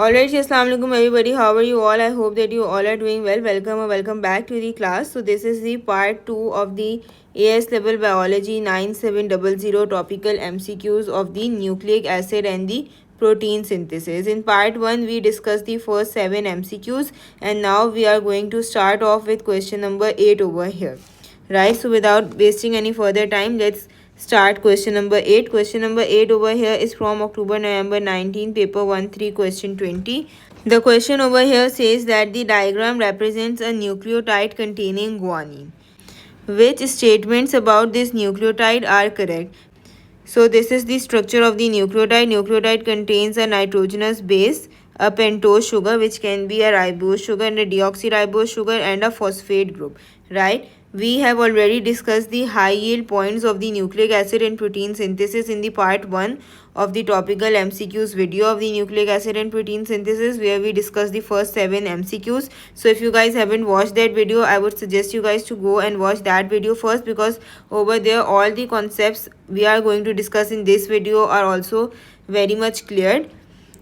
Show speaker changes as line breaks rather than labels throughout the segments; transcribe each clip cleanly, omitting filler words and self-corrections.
Alright, assalamualaikum everybody. How are you all? I hope that you all are doing well. Welcome or welcome back to the class. So this is the part 2 of the AS level biology 9700 topical MCQs of the nucleic acid and the protein synthesis. In part 1 we discussed the first 7 MCQs, and now we are going to start off with question number 8 over here. Right, so without wasting any further time, let's start question number 8. Question number 8 over here is from October November 19, paper 1-3, question 20. The question over here says that the diagram represents a nucleotide containing guanine. Which statements about this nucleotide are correct? So this is the structure of the nucleotide. Nucleotide contains a nitrogenous base, a pentose sugar, which can be a ribose sugar and a deoxyribose sugar, and a phosphate group, right? We have already discussed the high yield points of the nucleic acid and protein synthesis in the part 1 of the topical MCQs video of the nucleic acid and protein synthesis, where we discussed the first 7 MCQs. So if you guys haven't watched that video, I would suggest you guys to go and watch that video first, because over there all the concepts we are going to discuss in this video are also very much cleared.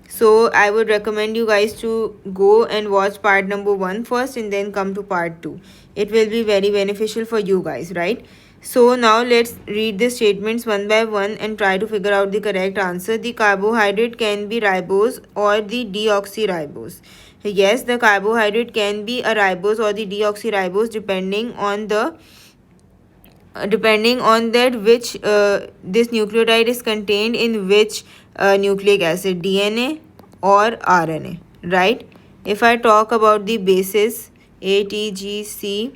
So I would recommend you guys to go and watch part number 1 first and then come to part 2. It will be very beneficial for you guys, right? So now let's read the statements one by one and try to figure out the correct answer. The carbohydrate can be ribose or the deoxyribose. Yes, the carbohydrate can be a ribose or the deoxyribose depending on that which this nucleotide is contained in which nucleic acid, DNA or RNA, right? If I talk about the bases A, T, G, C,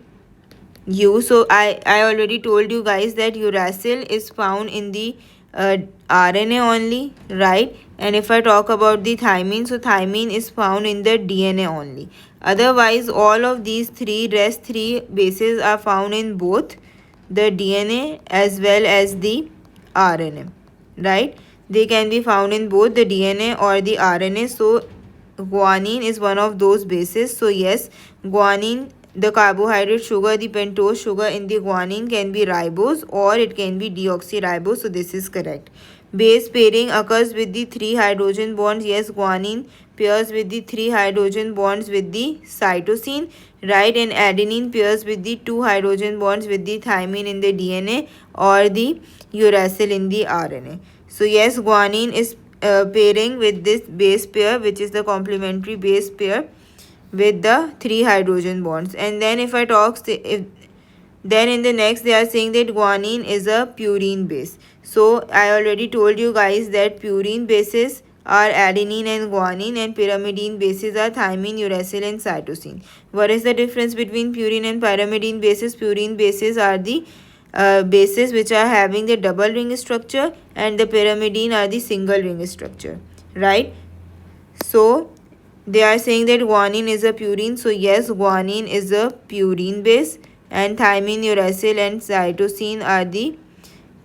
U, so I already told you guys that uracil is found in the RNA only, right? And if I talk about the thymine, so thymine is found in the DNA only. Otherwise all of these rest three bases are found in both the DNA as well as the RNA, right? They can be found in both the DNA or the RNA. So guanine is one of those bases. So yes, guanine, the carbohydrate sugar, the pentose sugar in the guanine can be ribose or it can be deoxyribose. So this is correct. Base pairing occurs with the 3 hydrogen bonds. Yes, guanine pairs with the 3 hydrogen bonds with the cytosine, right? And adenine pairs with the 2 hydrogen bonds with the thymine in the DNA or the uracil in the RNA. So yes, guanine is pairing with this base pair, which is the complementary base pair with the 3 hydrogen bonds. And then if I talk, then in the next they are saying that guanine is a purine base. So I already told you guys that purine bases are adenine and guanine, and pyrimidine bases are thymine, uracil and cytosine. What is the difference between purine and pyrimidine bases? Purine bases are the bases which are having the double ring structure, and the pyrimidine are the single ring structure, right? So they are saying that guanine is a purine. So yes, guanine is a purine base, and thymine, uracil and cytosine are the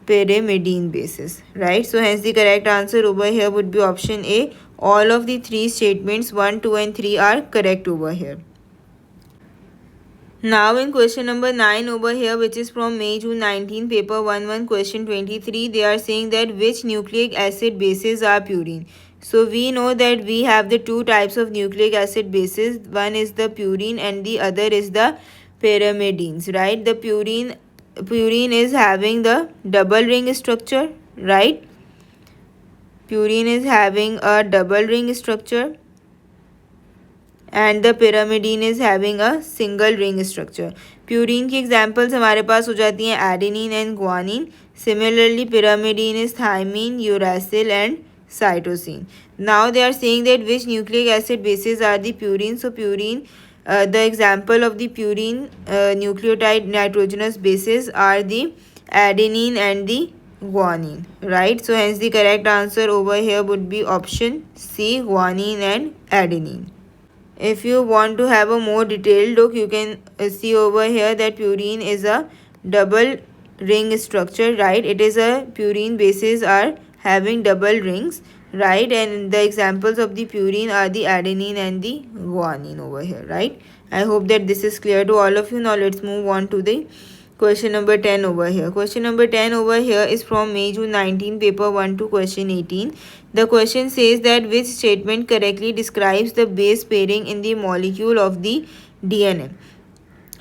pyrimidine bases, right? So hence the correct answer over here would be option A. All of the 3 statements 1, 2 and 3 are correct over here. Now in question number 9 over here, which is from May June 19, paper 1-1, question 23, they are saying that which nucleic acid bases are purine. So we know that we have the 2 types of nucleic acid bases. One is the purine and the other is the pyrimidines, right? The purine is having the double ring structure, right? Purine is having a double ring structure, and the pyrimidine is having a single ring structure. Purine की examples हमारे पास हो जाती हैं adenine and guanine. Similarly, pyrimidine is thymine, uracil and cytosine. Now they are saying that which nucleic acid bases are the purine. So purine, the example of the purine nucleotide nitrogenous bases are the adenine and the guanine, right? So hence the correct answer over here would be option C, guanine and adenine. If you want to have a more detailed look, you can see over here that purine is a double ring structure, right? It is a purine bases are having double rings, right? And the examples of the purine are the adenine and the guanine over here, right? I hope that this is clear to all of you. Now let's move on to the question number 10 over here. Question number 10 over here is from May June 19, paper 1 to question 18. The question says that which statement correctly describes the base pairing in the molecule of the DNA,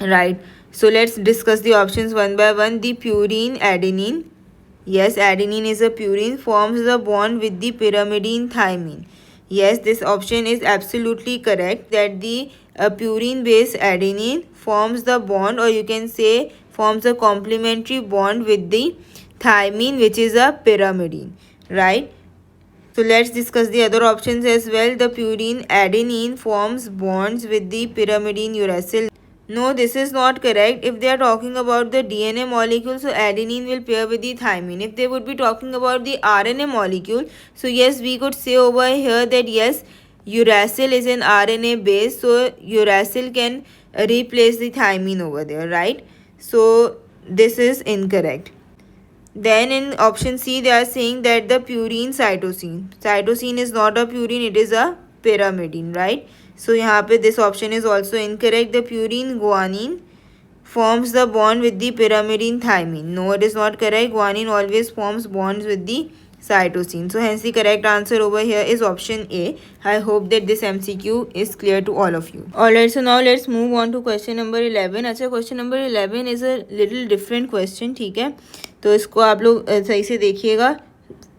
right? So let's discuss the options one by one. The purine adenine, yes, adenine is a purine, forms the bond with the pyrimidine thymine. Yes, this option is absolutely correct, that the purine base adenine forms the bond, or you can say forms a complementary bond with the thymine, which is a pyrimidine, right? So let's discuss the other options as well. The purine adenine forms bonds with the pyrimidine uracil. No, this is not correct. If they are talking about the DNA molecule, so adenine will pair with the thymine. If they would be talking about the RNA molecule, so yes, we could say over here that yes, uracil is an RNA base, so uracil can replace the thymine over there, right? So this is incorrect. Then in option C, they are saying that the purine cytosine. Cytosine is not a purine, it is a pyrimidine, right? So यहाँ पे this option is also incorrect. The purine guanine forms the bond with the pyrimidine thymine. No, it is not correct. Guanine always forms bonds with the cytosine. So hence the correct answer over here is option A. I hope that this MCQ is clear to all of you. Alright, so now let's move on to question number 11. अच्छा, question number 11 is a little different question, ठीक है? तो इसको आप लोग सही से देखिएगा.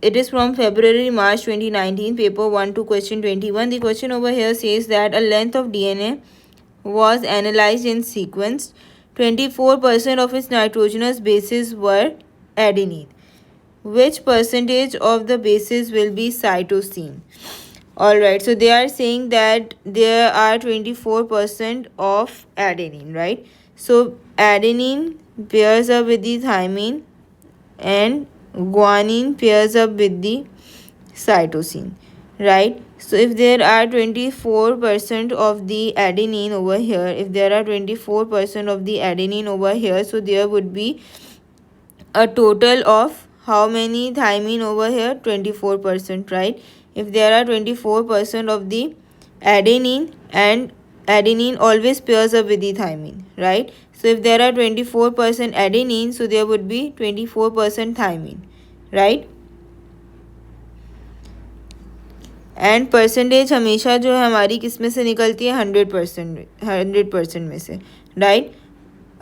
It is from February March 2019, paper 1 to question 21. The question over here says that a length of DNA was analyzed in sequence. 24% of its nitrogenous bases were adenine. Which percentage of the bases will be cytosine? Alright, so they are saying that there are 24% of adenine, right? So adenine pairs up with the thymine and guanine pairs up with the cytosine, right? So if there are 24% of the adenine over here, if there are 24% of the adenine over here, so there would be a total of how many thymine over here? 24%, right? If there are 24% of the adenine, and adenine always pairs up with the thymine, right? So if there are 24% adenine, so there would be 24% thymine, right? And percentage हमेशा जो है हमारी किस में से निकलती है? 100% में से, राइट?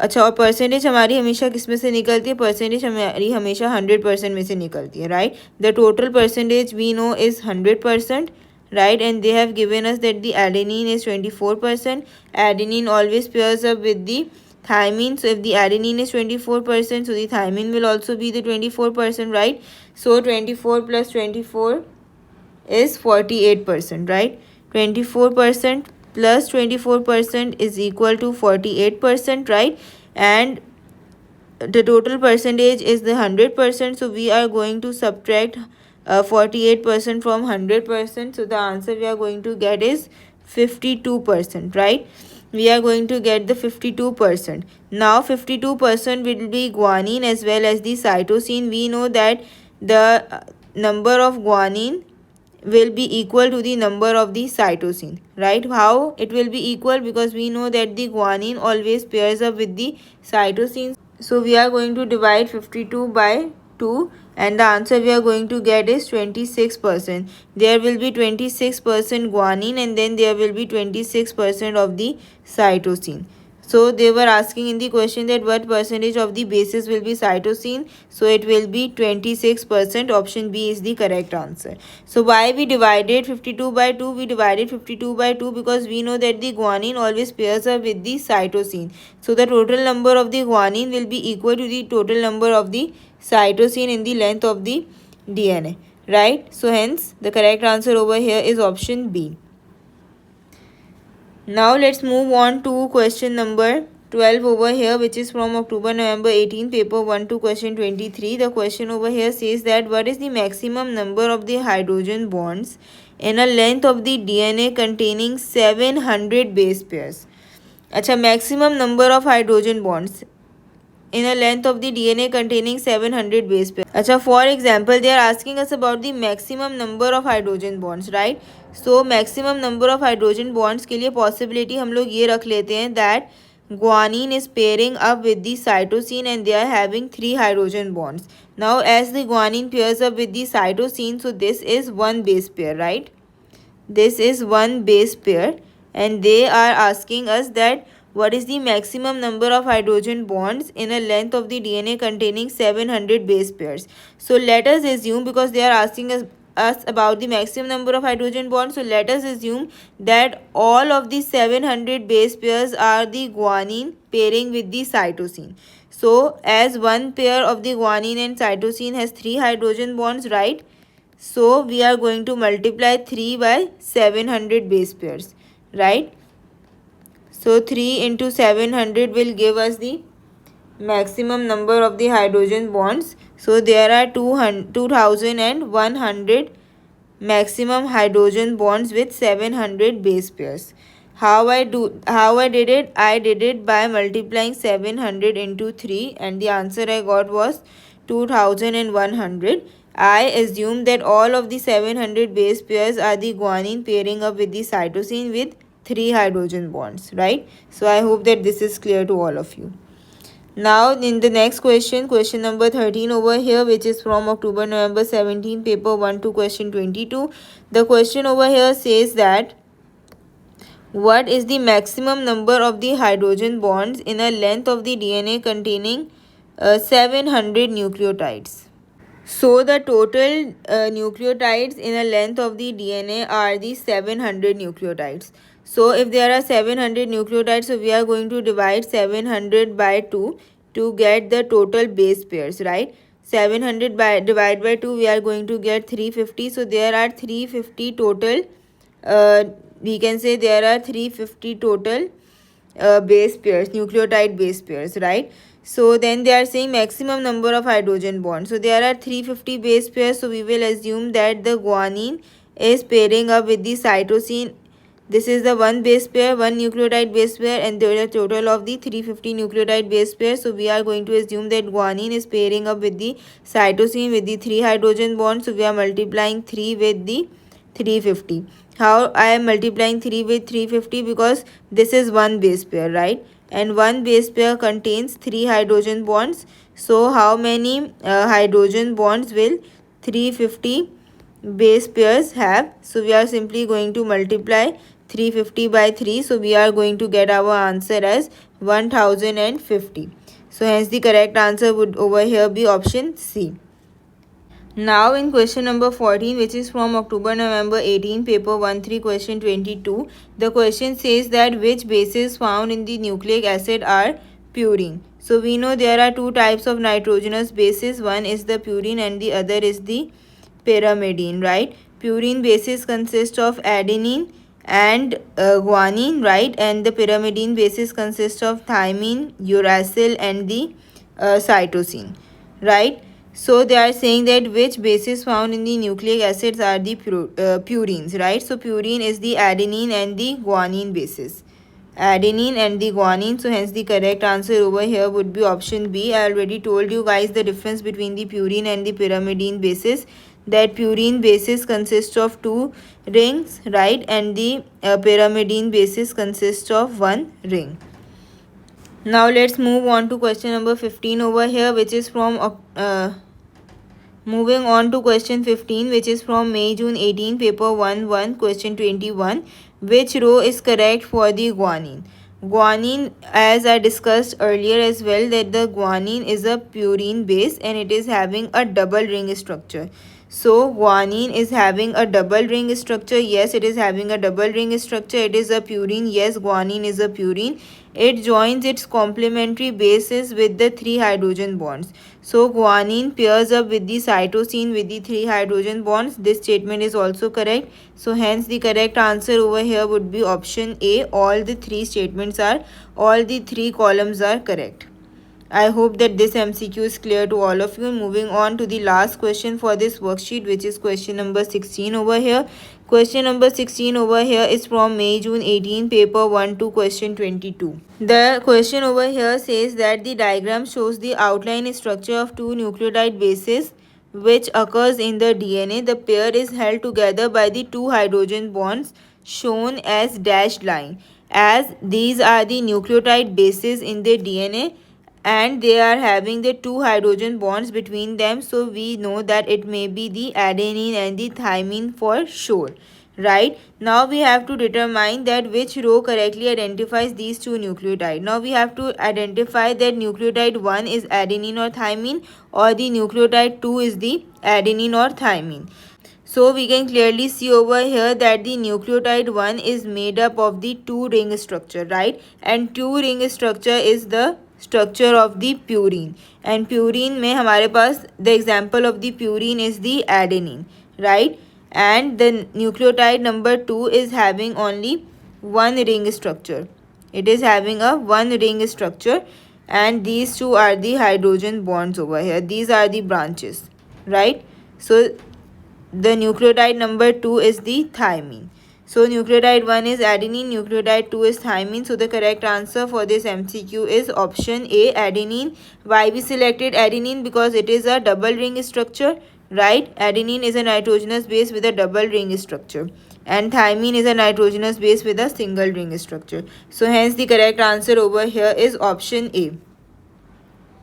अच्छा, और परसेंटेज हमारी हमेशा किस में से निकलती है? परसेंटेज हमारी हमेशा 100% में से निकलती है, right? The total percentage we know is 100%, right? And they have given us that the adenine is 24%. Adenine always pairs up with the thymine. So if the adenine is 24%, so the thymine will also be the 24%, right? So 24 plus 24 is 48%, right? 24% plus 24% is equal to 48%, right? And the total percentage is the 100%, so we are going to subtract 48% from 100%, so the answer we are going to get is 52%, right? We are going to get the 52%. Now 52% will be guanine as well as the cytosine. We know that the number of guanine will be equal to the number of the cytosine, right? How it will be equal? Because we know that the guanine always pairs up with the cytosine. So we are going to divide 52 by 2, and the answer we are going to get is 26%. There will be 26% guanine, and then there will be 26% of the cytosine. So they were asking in the question that what percentage of the bases will be cytosine. So it will be 26%. Option B is the correct answer. So why we divided 52 by 2? We divided 52 by 2 because we know that the guanine always pairs up with the cytosine. So the total number of the guanine will be equal to the total number of the cytosine in the length of the DNA, right? So hence the correct answer over here is option B. Now let's move on to question number 12 over here, which is from October-November 18, paper 1 to question 23. The question over here says that what is the maximum number of the hydrogen bonds in a length of the DNA containing 700 base pairs? अच्छा, maximum number of hydrogen bonds in a length of the DNA containing 700 base pairs. अच्छा, for example, they are asking us about the maximum number of hydrogen bonds, right? So maximum number of hydrogen bonds के लिए possibility हम लोग ये रख लेते हैं that guanine is pairing up with the cytosine and they are having 3 hydrogen bonds. Now as the guanine pairs up with the cytosine, so this is one base pair, right? This is one base pair, and they are asking us that what is the maximum number of hydrogen bonds in a length of the DNA containing 700 base pairs. So let us assume, because they are asking us about the maximum number of hydrogen bonds, so let us assume that all of the 700 base pairs are the guanine pairing with the cytosine. So as one pair of the guanine and cytosine has 3 hydrogen bonds, right? So we are going to multiply 3 by 700 base pairs, right? So 3 into 700 will give us the maximum number of the hydrogen bonds. So there are 2100 maximum hydrogen bonds with 700 base pairs. How I did it? I did it by multiplying 700 into 3, and the answer I got was 2100. I assume that all of the 700 base pairs are the guanine pairing up with the cytosine with 3 hydrogen bonds, right? So I hope that this is clear to all of you. Now in the next question, question number 13 over here, which is from October November 17 paper 1 to question 22. The question over here says that what is the maximum number of the hydrogen bonds in a length of the DNA containing 700 nucleotides. So the total nucleotides in a length of the DNA are the 700 nucleotides. So if there are 700 nucleotides, so we are going to divide 700 by 2 to get the total base pairs, right? 700 divide by 2, we are going to get 350. So there are 350 total. We can say there are 350 total base pairs, nucleotide base pairs, right? So then they are saying maximum number of hydrogen bonds. So there are 350 base pairs. So we will assume that the guanine is pairing up with the cytosine. This is the one base pair, one nucleotide base pair, and there are a total of the 350 nucleotide base pairs. So we are going to assume that guanine is pairing up with the cytosine with the 3 hydrogen bonds. So we are multiplying 3 with the 350. How I am multiplying 3 with 350? Because this is one base pair, right? And one base pair contains 3 hydrogen bonds. So how many hydrogen bonds will 350 base pairs have? So we are simply going to multiply 350 by 3. So we are going to get our answer as 1050. So hence the correct answer would over here be option C. Now in question number 14, which is from October November 18 paper 1-3 question 22, the question says that which bases found in the nucleic acid are purine. So we know there are two types of nitrogenous bases. One is the purine and the other is the pyrimidine, right? Purine bases consist of adenine and guanine, right? And the pyrimidine bases consist of thymine, uracil and the cytosine, right? So they are saying that which bases found in the nucleic acids are the purines, right? So purine is the adenine and the guanine bases. Adenine and the guanine. So hence the correct answer over here would be option B. I already told you guys the difference between the purine and the pyrimidine bases. That purine bases consist of 2 rings, right? And the pyrimidine bases consist of 1 ring. Now let's move on to question number 15 over here, which is from moving on to question 15, which is from May June 18 paper 1-1 question 21. Which row is correct for the guanine? Guanine, as I discussed earlier as well, that the guanine is a purine base and it is having a double ring structure. So guanine is having a double ring structure. Yes, it is having a double ring structure. It is a purine. Yes, guanine is a purine. It joins its complementary bases with the 3 hydrogen bonds. So guanine pairs up with the cytosine with the 3 hydrogen bonds. This statement is also correct. So hence the correct answer over here would be option A. All the 3 columns are correct. I hope that this MCQ is clear to all of you. Moving on to the last question for this worksheet, which is question number 16 over here. Question number 16 over here is from May June 18 paper 1 to question 22. The question over here says that the diagram shows the outline structure of 2 nucleotide bases which occurs in the DNA. The pair is held together by the 2 hydrogen bonds shown as dashed line, as these are the nucleotide bases in the DNA and they are having the two hydrogen bonds between them, so we know that it may be the adenine and the thymine for sure. Right, now we have to determine that which row correctly identifies these two nucleotides. Now we have to identify that nucleotide 1 is adenine or thymine, or the nucleotide 2 is the adenine or thymine. So we can clearly see over here that the nucleotide 1 is made up of the two ring structure, right? And two ring structure is the structure of the purine. And purine में हमारे पास the example of the purine is the adenine, right? And the nucleotide number 2 is having only one ring structure. It is having a one ring structure, and these two are the hydrogen bonds over here. These are the branches, right? So the nucleotide number 2 is the thymine. So nucleotide 1 is adenine, nucleotide 2 is thymine. So the correct answer for this MCQ is option A, adenine. Why we selected adenine? Because it is a double ring structure, right? Adenine is a nitrogenous base with a double ring structure, and thymine is a nitrogenous base with a single ring structure. So hence the correct answer over here is option A.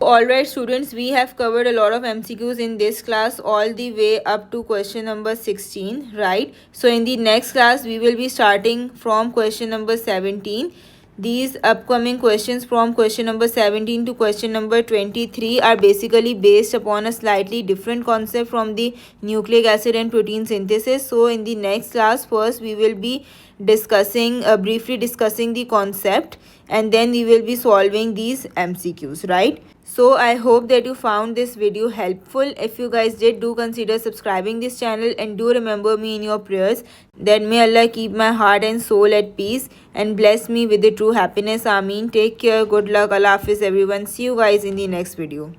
Alright students, we have covered a lot of MCQs in this class all the way up to question number 16, right? So in the next class we will be starting from question number 17. These upcoming questions from question number 17 to question number 23 are basically based upon a slightly different concept from the nucleic acid and protein synthesis. So in the next class, first we will be discussing briefly discussing the concept, and then we will be solving these MCQs, right? So I hope that you found this video helpful. If you guys did, do consider subscribing this channel, and do remember me in your prayers that may Allah keep my heart and soul at peace and bless me with the true happiness. Ameen. Take care. Good luck. Allah Hafiz everyone. See you guys in the next video.